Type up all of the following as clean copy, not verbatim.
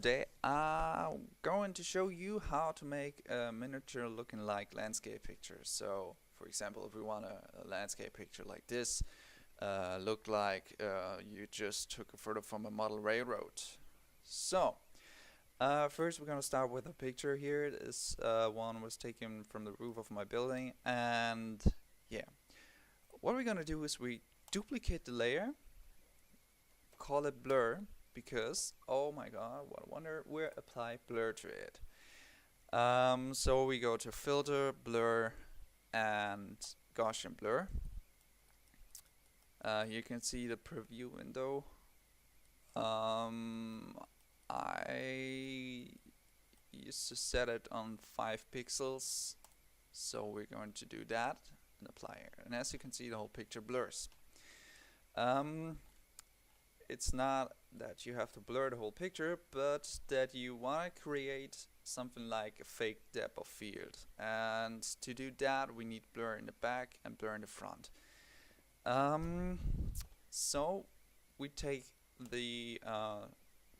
Today I'm going to show you how to make a miniature looking like landscape picture. So for example, if we want a landscape picture like this, look like you just took a photo from a model railroad. So first we're going to start with a picture here. This one was taken from the roof of my building, and yeah, what we're going to do is we duplicate the layer, call it blur, because oh my god, what a wonder, we apply blur to it. So we go to filter, blur, and Gaussian blur. You can see the preview window. I used to set it on 5 pixels, so we're going to do that and apply it. And as you can see, the whole picture blurs. It's not that you have to blur the whole picture, but that you want to create something like a fake depth of field. And to do that, we need blur in the back and blur in the front. So we take the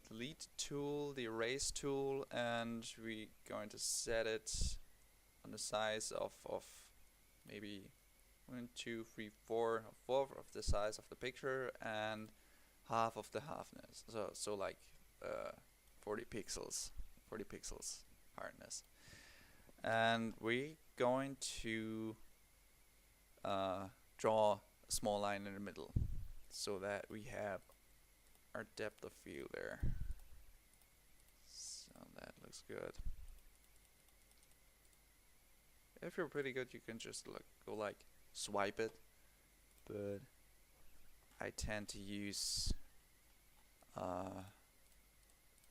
delete tool, the erase tool, and we're going to set it on the size of maybe 1, 2, 3, 4 of the size of the picture, and half of the halfness, so like 40 pixels hardness. And we're going to draw a small line in the middle so that we have our depth of field there. So that looks good. If you're pretty good, you can just go like swipe it, but I tend to use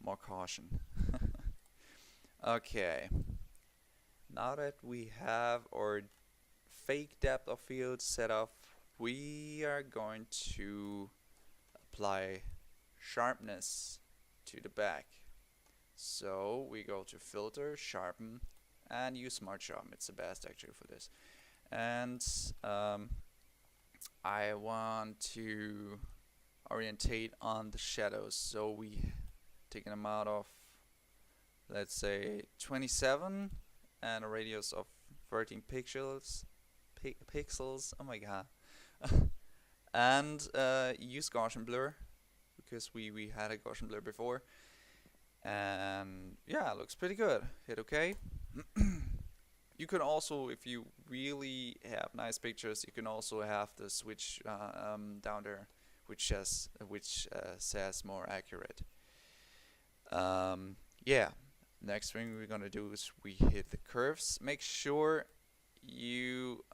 more caution. Okay, now that we have our fake depth of field set up, we are going to apply sharpness to the back. So we go to filter, sharpen, and use smart sharpen. It's the best actually for this. And I want to orientate on the shadows, so we take an amount of, let's say, 27 and a radius of 13 pixels. Oh my god. And use Gaussian blur, because we had a Gaussian blur before. And yeah, it looks pretty good. Hit OK. You can also, if you really have nice pictures, you can also have the switch down there, which says more accurate. Yeah, next thing we're gonna do is we hit the curves. Make sure you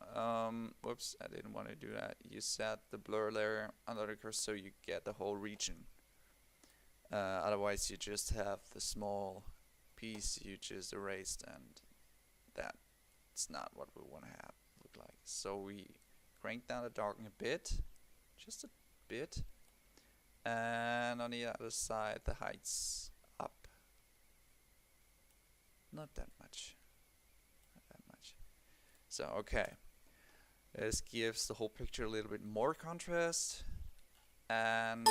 whoops, I didn't want to do that. You set the blur layer under the curve so you get the whole region. Otherwise you just have the small piece you just erased, and that's not what we want to have look like. So we crank down the darken a bit, just a bit, and on the other side the height's up, not that much. So okay, this gives the whole picture a little bit more contrast, and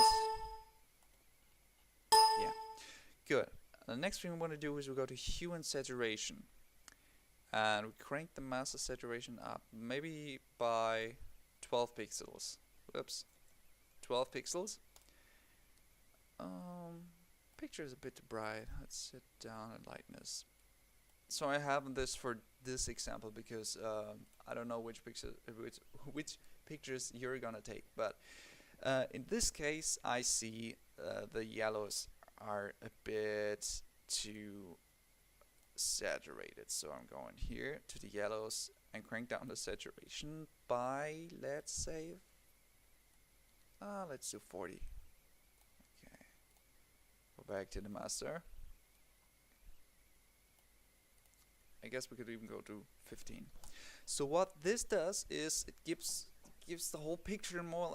yeah, good. The next thing we want to do is we go to hue and saturation, and we crank the master saturation up, maybe by 12 pixels. Whoops, 12 pixels. Picture is a bit too bright. Let's sit down at lightness. So I have this for this example because I don't know which pictures you're gonna take, but in this case I see the yellows are a bit too saturated, so I'm going here to the yellows and crank down the saturation by, let's say, let's do 40. Okay, go back to the master. I guess we could even go to 15. So what this does is it gives the whole picture more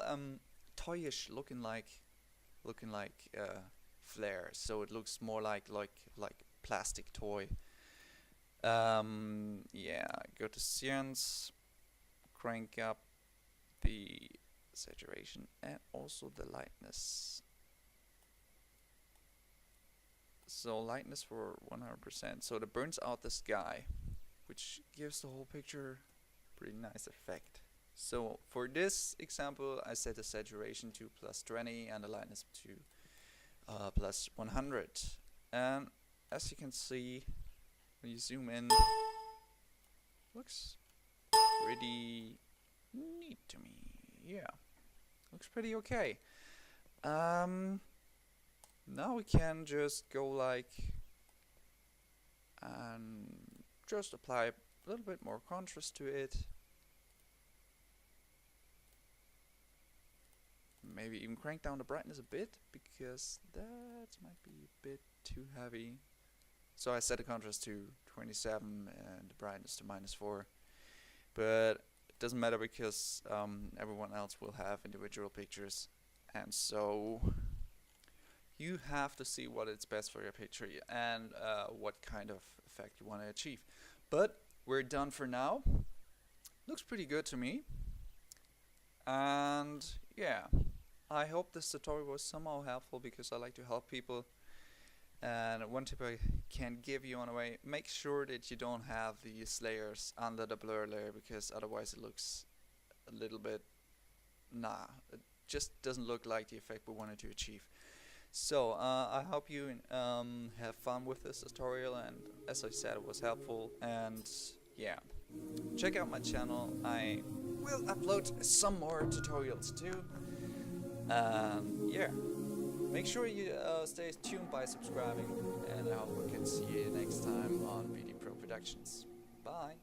toyish looking like flare. So it looks more like plastic toy. Yeah, go to scenes, crank up the saturation and also the lightness. So lightness for 100%. So that burns out the sky, which gives the whole picture a pretty nice effect. So for this example, I set the saturation to +20 and the lightness to +100. And as you can see, when you zoom in, looks pretty neat to me. Yeah, looks pretty okay. Now we can just go like and just apply a little bit more contrast to it. Maybe even crank down the brightness a bit, because that might be a bit too heavy. So I set the contrast to 27 and the brightness to -4. But it doesn't matter, because everyone else will have individual pictures, and so you have to see what is best for your picture and what kind of effect you want to achieve. But we're done for now. Looks pretty good to me. And yeah, I hope this tutorial was somehow helpful, because I like to help people. And one tip I can give you on the way: make sure that you don't have these layers under the blur layer, because otherwise it looks a little bit, it just doesn't look like the effect we wanted to achieve. So I hope you have fun with this tutorial, and as I said, it was helpful. And yeah, check out my channel. I will upload some more tutorials too. Yeah, make sure you stay tuned by subscribing, and I hope we can see you next time on VD Pro Productions. Bye.